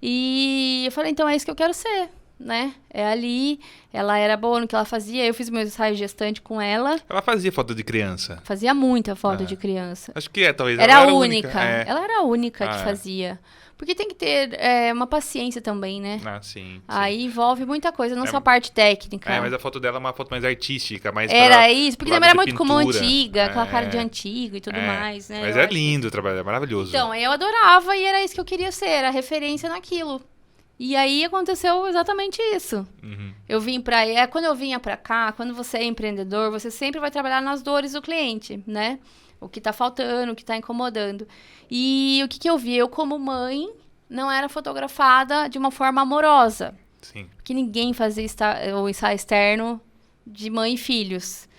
E eu falei, então é isso que eu quero ser, né? É ali, ela era boa no que ela fazia, eu fiz meu ensaio gestante com ela. Ela fazia foto de criança? Fazia muita foto de criança. Acho que talvez era ela a era única. Ela era a única que é. fazia. Porque tem que ter uma paciência também, né? Sim. Aí envolve muita coisa, não só a parte técnica. Mas a foto dela é uma foto mais artística, mais era isso, porque também era muito pintura. como antiga, aquela cara de antigo e tudo mais, né? Mas lindo o trabalho, é maravilhoso. Então, eu adorava e era isso que eu queria ser, era referência naquilo. E aí aconteceu exatamente isso. Eu vim quando eu vinha pra cá, quando você é empreendedor, você sempre vai trabalhar nas dores do cliente, né? O que tá faltando, o que tá incomodando. E o que eu vi? Eu, como mãe, não era fotografada de uma forma amorosa. Sim. Porque ninguém fazia o ensaio externo de mãe e filhos.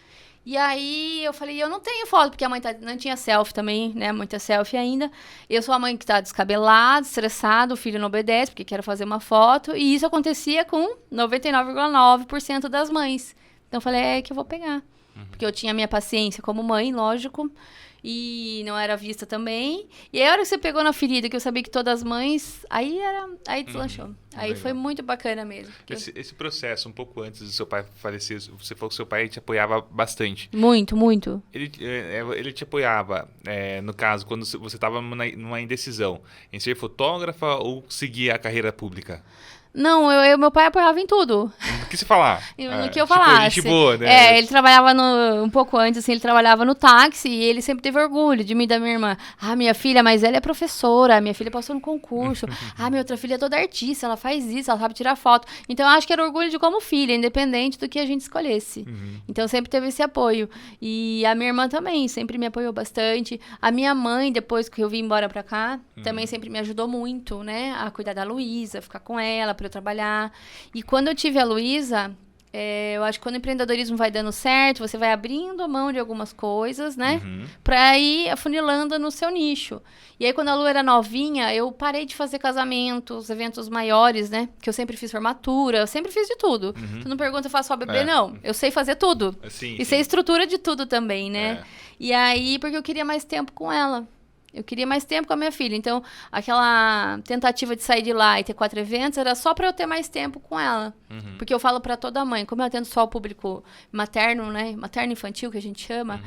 E aí eu falei, eu não tenho foto, porque a mãe não tinha selfie também, né? Muita selfie ainda. Eu sou a mãe que tá descabelada, estressada, o filho não obedece, porque quero fazer uma foto. E isso acontecia com 99,9% das mães. Então eu falei, é que eu vou pegar. Porque eu tinha minha paciência como mãe, lógico. E não era vista também. E aí, a hora que você pegou na ferida, que eu sabia que todas as mães... Aí deslanchou. Aí legal. Foi muito bacana mesmo. Esse processo, um pouco antes do seu pai falecer, você falou que seu pai te apoiava bastante. Muito, muito. Ele te apoiava, no caso, quando você estava numa indecisão, em ser fotógrafa ou seguir a carreira pública? Não, meu pai apoiava em tudo. No que você falar? No que eu falasse. Gente boa, né? Ele trabalhava um pouco antes, assim, ele trabalhava no táxi e ele sempre teve orgulho de mim e da minha irmã. Minha filha, mas ela é professora, minha filha passou no concurso. Minha outra filha é toda artista, ela faz isso, ela sabe tirar foto. Então, eu acho que era orgulho de como filha, independente do que a gente escolhesse. Então, sempre teve esse apoio. E a minha irmã também, sempre me apoiou bastante. A minha mãe, depois que eu vim embora pra cá, também sempre me ajudou muito, né? A cuidar da Luísa, ficar com ela, pra eu trabalhar. E quando eu tive a Luísa, eu acho que quando o empreendedorismo vai dando certo, você vai abrindo a mão de algumas coisas, né? Pra ir afunilando no seu nicho. E aí, quando a Lu era novinha, eu parei de fazer casamentos, eventos maiores, né? Que eu sempre fiz formatura, eu sempre fiz de tudo. Tu não pergunta, eu faço só bebê, não. Eu sei fazer tudo. Sim, sei estrutura de tudo também, né? E aí, porque eu queria mais tempo com ela. Eu queria mais tempo com a minha filha. Então, aquela tentativa de sair de lá e ter 4 eventos era só para eu ter mais tempo com ela. Porque eu falo para toda mãe, como eu atendo só o público materno, né? Materno infantil, que a gente chama,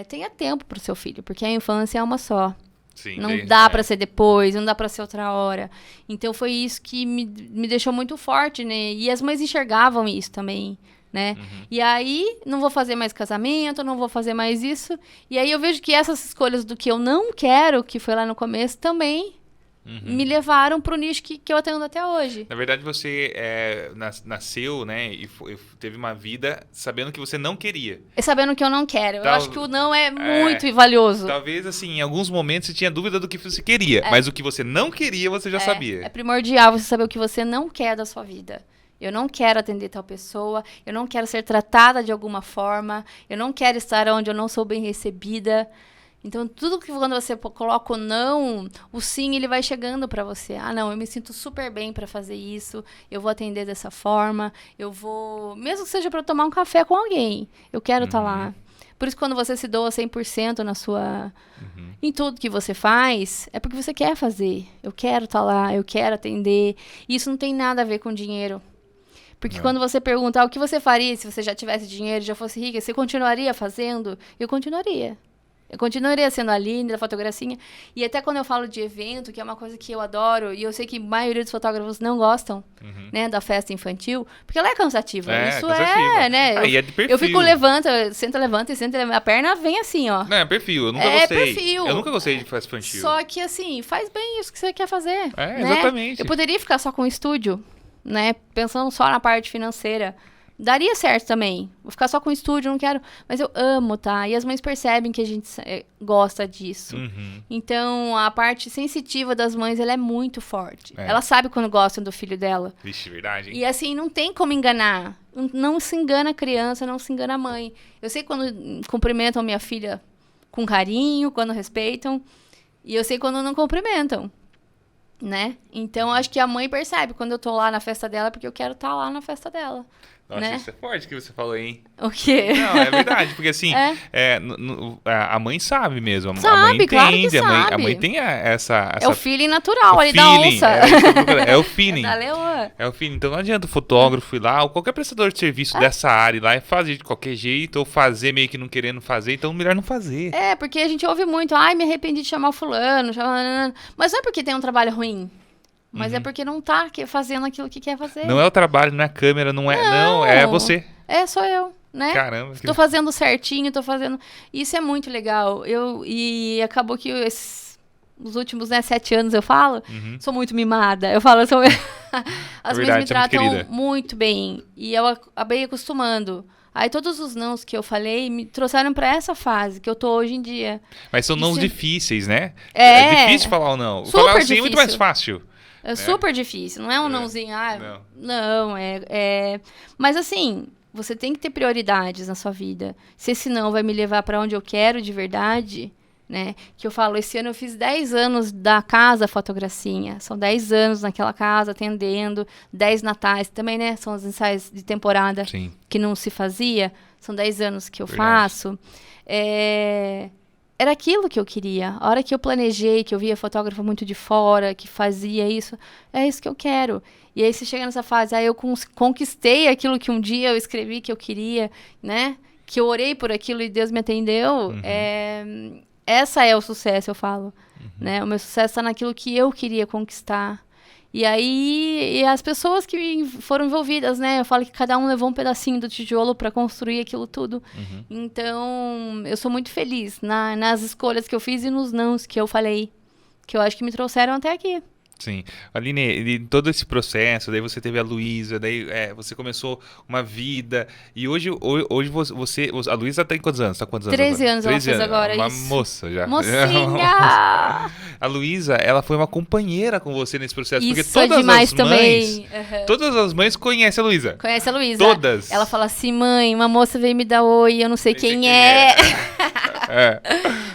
tenha tempo pro seu filho, porque a infância é uma só. Sim, não dá para ser depois, não dá para ser outra hora. Então, foi isso que me deixou muito forte, né? E as mães enxergavam isso também, né? E aí, não vou fazer mais casamento, não vou fazer mais isso. E aí eu vejo que essas escolhas do que eu não quero, que foi lá no começo, também me levaram pro nicho que eu atendo até hoje. Na verdade, você nasceu, né, e teve uma vida sabendo que você não queria. Sabendo que eu não quero. Eu acho que o não é muito valioso. Talvez, assim, em alguns momentos você tinha dúvida do que você queria, mas o que você não queria, você já sabia. É primordial você saber o que você não quer da sua vida. Eu não quero atender tal pessoa, eu não quero ser tratada de alguma forma, eu não quero estar onde eu não sou bem recebida. Então, tudo que quando você coloca o não, o sim, ele vai chegando para você. Não, eu me sinto super bem para fazer isso, eu vou atender dessa forma, eu vou... Mesmo que seja para tomar um café com alguém, eu quero estar lá. Por isso, quando você se doa 100% na sua... em tudo que você faz, é porque você quer fazer. Eu quero estar lá, eu quero atender. E isso não tem nada a ver com dinheiro. Porque quando você pergunta o que você faria se você já tivesse dinheiro, já fosse rica, você continuaria fazendo? Eu continuaria. Eu continuaria sendo a Aline da fotogracinha. E até quando eu falo de evento, que é uma coisa que eu adoro, e eu sei que a maioria dos fotógrafos não gostam, né, da festa infantil, porque ela é cansativa. Isso cansativa. né? E é de perfil. Eu fico levanta e senta, a perna vem assim, ó. Não, é perfil. Eu nunca gostei. Perfil. Eu nunca gostei de festa infantil. Só que assim, faz bem isso que você quer fazer. É, né? exatamente. Eu poderia ficar só com o estúdio, né? Pensando só na parte financeira. Daria certo também. Vou ficar só com o estúdio, não quero. Mas eu amo, tá? E as mães percebem que a gente gosta disso. Então, a parte sensitiva das mães, ela é muito forte. Ela sabe quando gostam do filho dela. Vixe, verdade, hein? E assim, não tem como enganar. Não se engana a criança, não se engana a mãe. Eu sei quando cumprimentam minha filha com carinho, quando respeitam. E eu sei quando não cumprimentam. Né? Então, acho que a mãe percebe quando eu tô lá na festa dela, porque eu quero estar lá na festa dela. Nossa, né? isso é forte que você falou, hein? O quê? Não, é verdade, porque assim, a mãe sabe mesmo. A Sabe, mãe entende, claro que a mãe tem essa... É o feeling natural ali da feeling, onça. É o feeling. Da leoa. É o feeling. Então não adianta o fotógrafo ir lá, ou qualquer prestador de serviço dessa área ir lá e fazer de qualquer jeito, ou fazer meio que não querendo fazer, então melhor não fazer. É, porque a gente ouve muito, ai, me arrependi de chamar o fulano, mas não é porque tem um trabalho ruim. Mas é porque não tá fazendo aquilo que quer fazer. Não é o trabalho, não é a câmera, não é você. É, sou eu, né? Caramba. Tô fazendo certinho, tô fazendo... Isso é muito legal. E acabou que os últimos 7 anos eu falo, sou muito mimada. Eu falo, as mães me tratam muito bem. E eu acabei acostumando. Aí todos os nãos que eu falei me trouxeram pra essa fase que eu tô hoje em dia. Mas são nãos difíceis, né? É difícil falar o não. Super falar assim difícil. é muito mais fácil. É super difícil, não é um nãozinho, não, Mas assim, você tem que ter prioridades na sua vida. Se esse não vai me levar pra onde eu quero de verdade, né? Que eu falo, esse ano eu fiz 10 anos da casa Fotogracinha. São 10 anos naquela casa, atendendo, 10 natais. Também, né? São os ensaios de temporada que não se fazia. São 10 anos que eu faço. Era aquilo que eu queria. A hora que eu planejei, que eu via fotógrafa muito de fora, que fazia isso, é isso que eu quero. E aí você chega nessa fase, aí eu conquistei aquilo que um dia eu escrevi que eu queria, né? Que eu orei por aquilo e Deus me atendeu. Essa é o sucesso, eu falo. Né? O meu sucesso está naquilo que eu queria conquistar. E aí, as pessoas que foram envolvidas, né? Eu falo que cada um levou um pedacinho do tijolo para construir aquilo tudo. Então, eu sou muito feliz nas escolhas que eu fiz e nos nãos que eu falei. Que eu acho que me trouxeram até aqui. Sim. Aline, todo esse processo, daí você teve a Luísa, daí você começou uma vida, e hoje a Luísa tem quantos anos? Tá quantos anos 13 agora? anos ela fez agora, uma isso. moça já. Mocinha! A Luísa, ela foi uma companheira com você nesse processo, isso porque todas demais as mães, também. todas as mães conhecem a Luísa. Conhece a Luísa. Todas. Ela fala assim, mãe, uma moça veio me dar oi, eu não sei quem é.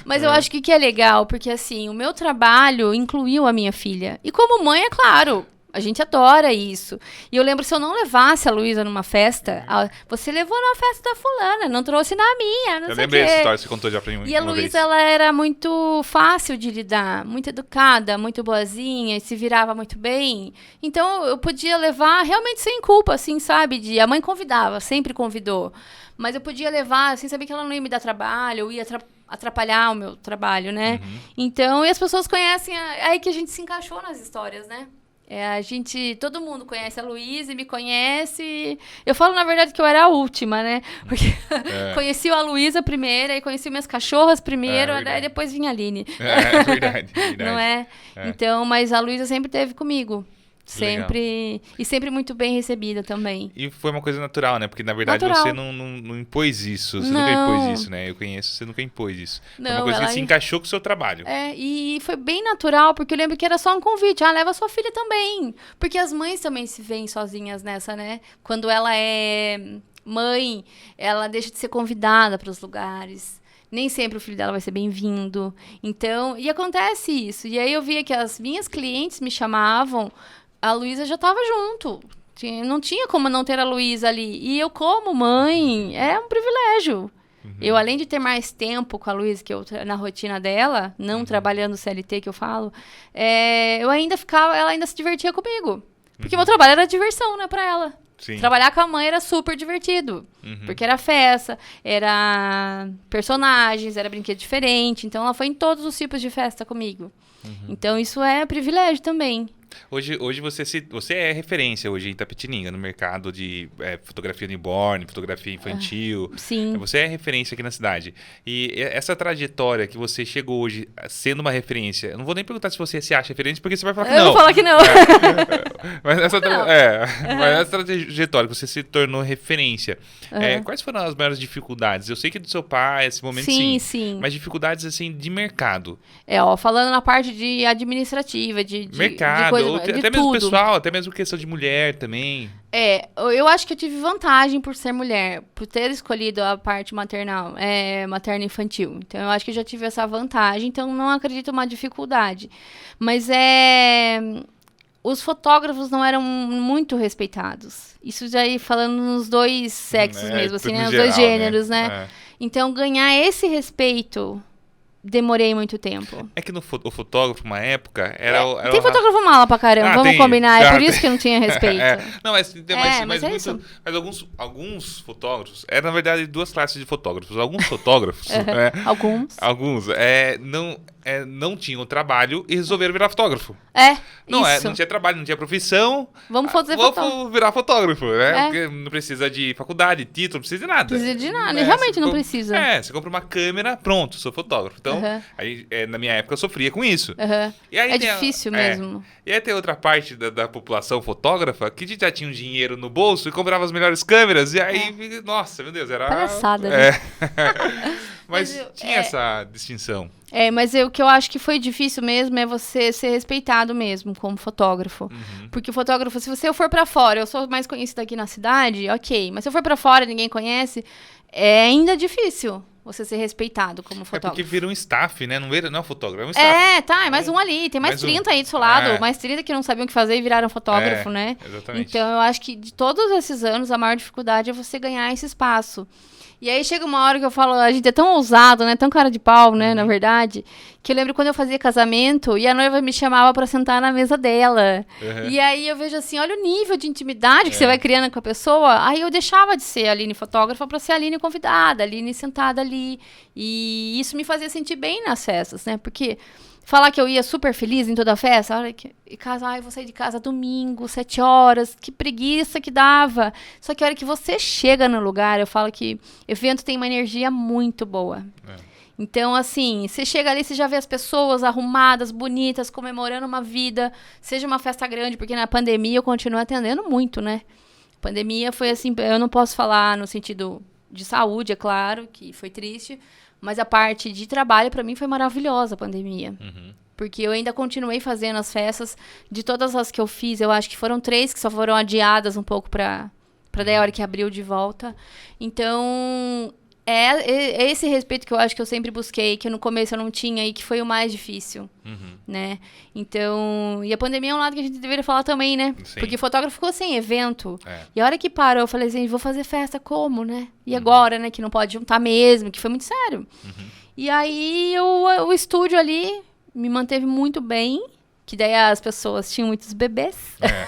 Mas eu acho que o que é legal, porque assim, o meu trabalho incluiu a minha filha. E como mãe, é claro, a gente adora isso. E eu lembro, se eu não levasse a Luísa numa festa, você levou na festa da fulana, não trouxe na minha, não sei o quê. Eu lembrei dessa história que você contou já pra mim. E a Luísa, ela era muito fácil de lidar, muito educada, muito boazinha, e se virava muito bem. Então, eu podia levar realmente sem culpa, assim, sabe? A mãe convidava, sempre convidou. Mas eu podia levar, sem saber que ela não ia me dar trabalho, ou ia atrapalhar o meu trabalho, né? Então, e as pessoas conhecem, aí que a gente se encaixou nas histórias, né? Todo mundo conhece a Luísa e me conhece. Eu falo, na verdade, que eu era a última, né? Porque conheci a Luísa primeiro, aí conheci minhas cachorras primeiro, aí depois vinha a Aline. É verdade. Não é? Então, mas a Luísa sempre esteve comigo. Sempre. E sempre muito bem recebida também. E foi uma coisa natural, né? Porque, na verdade, você não impôs isso. Você nunca impôs isso, né? Eu conheço, você nunca impôs isso. Foi uma coisa que se encaixou com o seu trabalho. E foi bem natural, porque eu lembro que era só um convite. Leva sua filha também. Porque as mães também se veem sozinhas nessa, né? Quando ela é mãe, ela deixa de ser convidada para os lugares. Nem sempre o filho dela vai ser bem-vindo. Então, e acontece isso. E aí eu via que as minhas clientes me chamavam... A Luísa já estava junto. Não tinha como não ter a Luísa ali. E eu, como mãe, é um privilégio. Eu, além de ter mais tempo com a Luísa, que eu na rotina dela, não trabalhando CLT, que eu falo, eu ainda ficava, ela ainda se divertia comigo. Porque meu trabalho era diversão, né, pra ela. Sim. Trabalhar com a mãe era super divertido. Porque era festa, era personagens, era brinquedo diferente. Então, ela foi em todos os tipos de festa comigo. Então, isso é privilégio também. Hoje você é referência hoje em Itapetininga, no mercado de fotografia newborn, fotografia infantil. Sim. Você é referência aqui na cidade. E essa trajetória que você chegou hoje sendo uma referência, eu não vou nem perguntar se você se acha referência, porque você vai falar que não. Eu vou falar que não. Mas essa trajetória que você se tornou referência, quais foram as maiores dificuldades? Eu sei que do seu pai, esse momento sim. Mas dificuldades assim de mercado. Falando na parte de administrativa, de mercado, coisa, ou de até tudo. mesmo pessoal, até mesmo questão de mulher também. Eu acho que eu tive vantagem por ser mulher, por ter escolhido a parte maternal, materna infantil. Então, eu acho que eu já tive essa vantagem, então não acredito uma dificuldade. Mas os fotógrafos não eram muito respeitados. Isso já aí falando nos dois sexos mesmo, assim, né? Os dois gêneros, né? Então, ganhar esse respeito... Demorei muito tempo. É que o fotógrafo, uma época, era tem fotógrafo mala pra caramba, vamos combinar. É por isso que eu não tinha respeito. Não, mas alguns fotógrafos... Na verdade, duas classes de fotógrafos. Alguns fotógrafos... Alguns não tinham trabalho e resolveram virar fotógrafo. Não tinha trabalho, não tinha profissão. Vamos virar fotógrafo, né? Porque não precisa de faculdade, título, não precisa de nada. Precisa de nada, realmente não precisa. Você compra uma câmera, pronto, sou fotógrafo. Então, aí, na minha época, eu sofria com isso. E aí difícil mesmo. E aí tem outra parte da população fotógrafa que já tinha um dinheiro no bolso e comprava as melhores câmeras. E aí, nossa, meu Deus, era... palhaçada, né? Mas tinha essa distinção. Mas o que eu acho que foi difícil mesmo é você ser respeitado mesmo como fotógrafo. Porque o fotógrafo, se você for pra fora, eu sou mais conhecida aqui na cidade, ok. Mas se eu for pra fora e ninguém conhece, é ainda difícil você ser respeitado como fotógrafo. Porque vira um staff, né? Não é um fotógrafo, é um staff. É mais um ali. Tem mais 30 aí do seu lado. Mais 30 que não sabiam o que fazer e viraram fotógrafo, né? Exatamente. Então, eu acho que de todos esses anos, a maior dificuldade é você ganhar esse espaço. E aí chega uma hora que eu falo, a gente é tão ousado, né? Tão cara de pau, né? Na verdade. Que eu lembro quando eu fazia casamento e a noiva me chamava pra sentar na mesa dela. E aí eu vejo assim, olha o nível de intimidade que você vai criando com a pessoa. Aí eu deixava de ser a Aline fotógrafa pra ser a Aline convidada, a Aline sentada ali. E isso me fazia sentir bem nas festas, né? Porque... falar que eu ia super feliz em toda a festa, eu vou sair de casa domingo, 7 horas, que preguiça que dava. Só que a hora que você chega no lugar, eu falo que evento tem uma energia muito boa. Então, assim, você chega ali, você já vê as pessoas arrumadas, bonitas, comemorando uma vida, seja uma festa grande, porque na pandemia eu continuo atendendo muito, né? A pandemia foi assim, eu não posso falar no sentido de saúde, é claro, que foi triste, mas a parte de trabalho, pra mim, foi maravilhosa a pandemia. Porque eu ainda continuei fazendo as festas. De todas as que eu fiz, eu acho que foram 3 que só foram adiadas um pouco pra daí a hora que abriu de volta. Então, é esse respeito que eu acho que eu sempre busquei, que no começo eu não tinha e que foi o mais difícil, né? Então, e a pandemia é um lado que a gente deveria falar também, né? Sim. Porque o fotógrafo ficou sem evento. E a hora que parou, eu falei assim, vou fazer festa como, né? E agora, né? Que não pode juntar mesmo, que foi muito sério. E aí, o estúdio ali me manteve muito bem, que daí as pessoas tinham muitos bebês.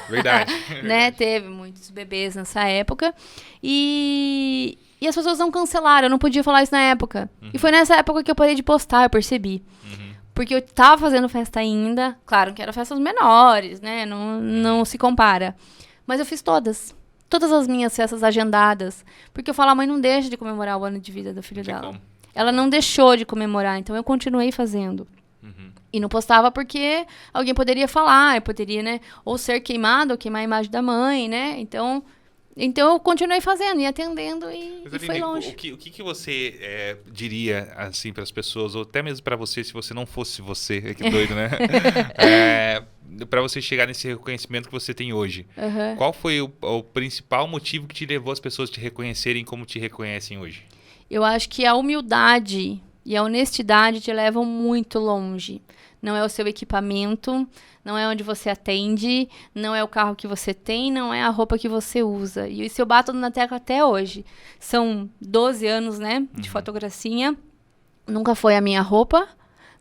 Verdade. Né? Teve muitos bebês nessa época. E as pessoas não cancelaram, eu não podia falar isso na época. E foi nessa época que eu parei de postar, eu percebi. Porque eu tava fazendo festa ainda, claro que eram festas menores, né? Não se compara. Mas eu fiz todas. Todas as minhas festas agendadas. Porque eu falo, a mãe não deixa de comemorar o ano de vida do filho dela. Como? Ela não deixou de comemorar, então eu continuei fazendo. E não postava porque alguém poderia falar, eu poderia, né? Ou ser queimado, ou queimar a imagem da mãe, né? Então eu continuei fazendo e atendendo e foi longe. O que você diria, assim, para as pessoas, ou até mesmo para você, se você não fosse você, que doido, né? Para você chegar nesse reconhecimento que você tem hoje. Qual foi o principal motivo que te levou as pessoas te reconhecerem como te reconhecem hoje? Eu acho que a humildade e a honestidade te levam muito longe. Não é o seu equipamento, não é onde você atende, não é o carro que você tem, não é a roupa que você usa. E isso eu bato na tecla até hoje. São 12 anos, né, de fotografia. Nunca foi a minha roupa,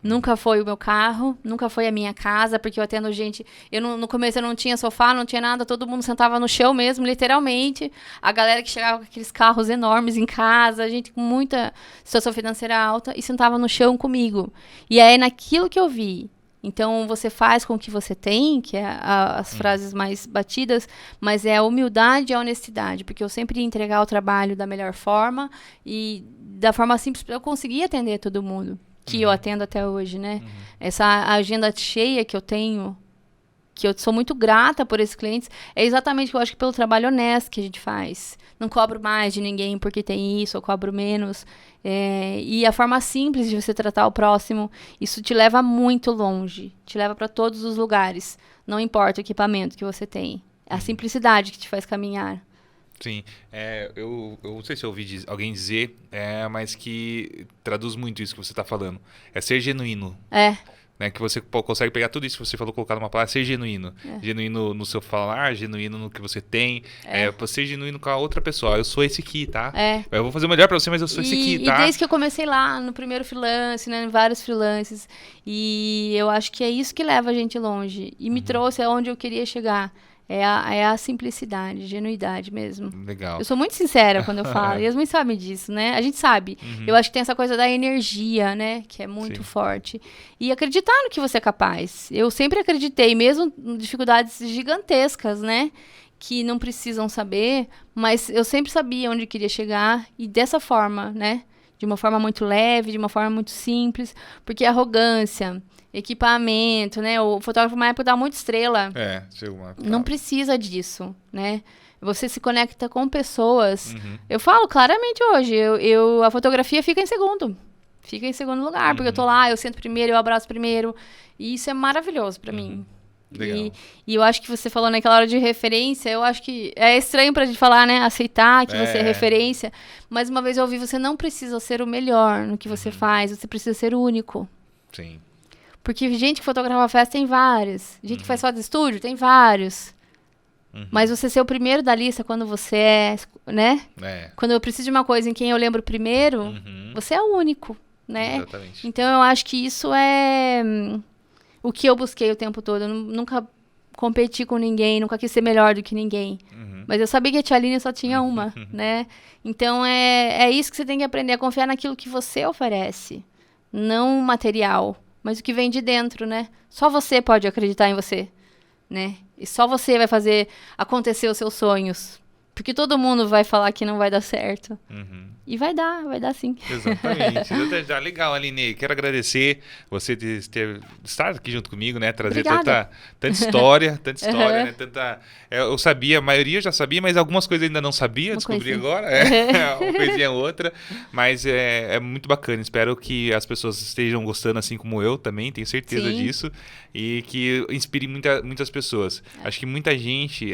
Nunca foi o meu carro, nunca foi a minha casa, porque eu atendo gente... No começo eu não tinha sofá, não tinha nada, todo mundo sentava no chão mesmo, literalmente. A galera que chegava com aqueles carros enormes em casa, a gente com muita situação financeira alta, e sentava no chão comigo. E é naquilo que eu vi. Então, você faz com o que você tem, que é as frases mais batidas, mas é a humildade e a honestidade, porque eu sempre ia entregar o trabalho da melhor forma e da forma simples para eu conseguir atender todo mundo. Que eu atendo até hoje, né? Essa agenda cheia que eu tenho, que eu sou muito grata por esses clientes, é exatamente, eu acho que pelo trabalho honesto que a gente faz. Não cobro mais de ninguém porque tem isso, eu cobro menos. E a forma simples de você tratar o próximo, isso te leva muito longe. Te leva para todos os lugares. Não importa o equipamento que você tem. É a simplicidade que te faz caminhar. Sim, eu não sei se eu ouvi alguém dizer, mas que traduz muito isso que você está falando. É ser genuíno. Né, que você consegue pegar tudo isso que você falou, colocar numa palavra, ser genuíno. Genuíno no seu falar, genuíno no que você tem. Ser genuíno com a outra pessoa. Eu sou esse aqui, tá? Eu vou fazer o melhor pra você, mas eu sou esse aqui, tá? E desde que eu comecei lá, no primeiro freelance, né, em vários freelances, e eu acho que é isso que leva a gente longe. E me trouxe aonde eu queria chegar. É a simplicidade, genuidade mesmo. Legal. Eu sou muito sincera quando eu falo, e as mães sabem disso, né? A gente sabe. Eu acho que tem essa coisa da energia, né? Que é muito forte. E acreditar no que você é capaz. Eu sempre acreditei, mesmo em dificuldades gigantescas, né? Que não precisam saber, mas eu sempre sabia onde queria chegar. E dessa forma, né? De uma forma muito leve, de uma forma muito simples. Porque a arrogância... equipamento, né? O fotógrafo na época dava muito estrela. Não precisa disso, né? Você se conecta com pessoas. Eu falo claramente hoje, a fotografia fica em segundo. Fica em segundo lugar, porque eu tô lá, eu sento primeiro, eu abraço primeiro. E isso é maravilhoso pra mim. Legal. E eu acho que você falou naquela hora de referência, eu acho que é estranho pra gente falar, né? Aceitar que você é referência. Mas uma vez eu ouvi, você não precisa ser o melhor no que você faz, você precisa ser o único. Sim. Porque gente que fotografa festa tem vários. Gente que faz foto de estúdio tem vários. Mas você ser o primeiro da lista quando você é, né? Quando eu preciso de uma coisa em quem eu lembro primeiro, você é o único, né? Exatamente. Então eu acho que isso é o que eu busquei o tempo todo. Eu nunca competi com ninguém, nunca quis ser melhor do que ninguém. Mas eu sabia que a Tia Aline só tinha uma, né? Então é isso que você tem que aprender, a confiar naquilo que você oferece. Não material. Mas o que vem de dentro, né? Só você pode acreditar em você, né? E só você vai fazer acontecer os seus sonhos. Porque todo mundo vai falar que não vai dar certo. E vai dar sim. Exatamente. Legal, Aline. Quero agradecer você de estar aqui junto comigo, né? Trazer tanta história, né? Eu sabia, a maioria eu já sabia, mas algumas coisas ainda não sabia, descobri agora. Uma coisinha ou outra. Mas é muito bacana. Espero que as pessoas estejam gostando assim como eu também, tenho certeza disso. E que inspire muitas pessoas. Acho que muita gente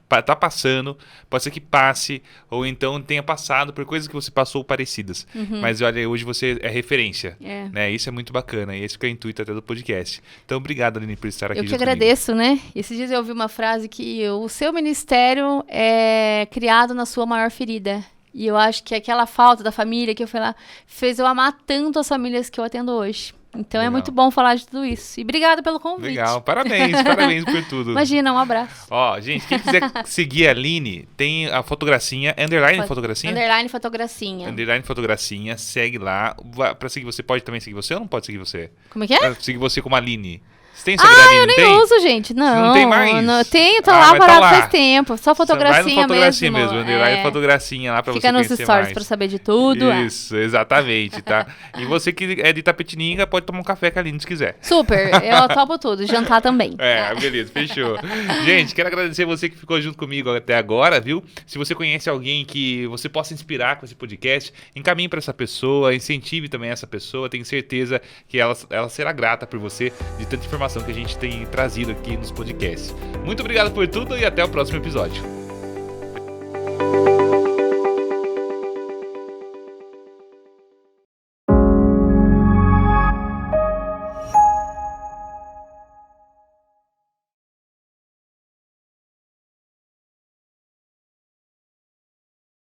tá passando, pode ser que passe, ou então tenha passado por coisas que você passou parecidas. Mas olha, hoje você é referência. Né? Isso é muito bacana, e esse que é o intuito até do podcast. Então, obrigado, Aline, por estar aqui junto comigo. Eu que agradeço, né? Esses dias eu ouvi uma frase que o seu ministério é criado na sua maior ferida. E eu acho que aquela falta da família que eu fui lá fez eu amar tanto as famílias que eu atendo hoje. Então é muito bom falar de tudo isso. E obrigada pelo convite. Legal, parabéns por tudo. Imagina, um abraço. Ó, gente, quem quiser seguir a Aline, tem a fotogracinha, underline fotogracinha? Underline fotogracinha, segue lá. Pra seguir você, pode também seguir você ou não pode seguir você? Como é que é? Seguir você como Aline. Você tem Instagram, Aline? Eu nem uso, gente. Não tem mais? Não, tenho, tá lá parado faz tempo. Só fotogracia mesmo. Vai no fotogracia mesmo. Underline fotogracinha lá pra você conhecer mais. Fica nos stories pra saber de tudo. Isso, exatamente, tá? E você que é de Itapetininga, pode tomar um café com a Aline se quiser. Super, eu topo tudo. Jantar também. Beleza, fechou. Gente, quero agradecer você que ficou junto comigo até agora, viu? Se você conhece alguém que você possa inspirar com esse podcast, encaminhe pra essa pessoa, incentive também essa pessoa. Tenho certeza que ela será grata por você de tanta informação que a gente tem trazido aqui nos podcasts. Muito obrigado por tudo e até o próximo episódio.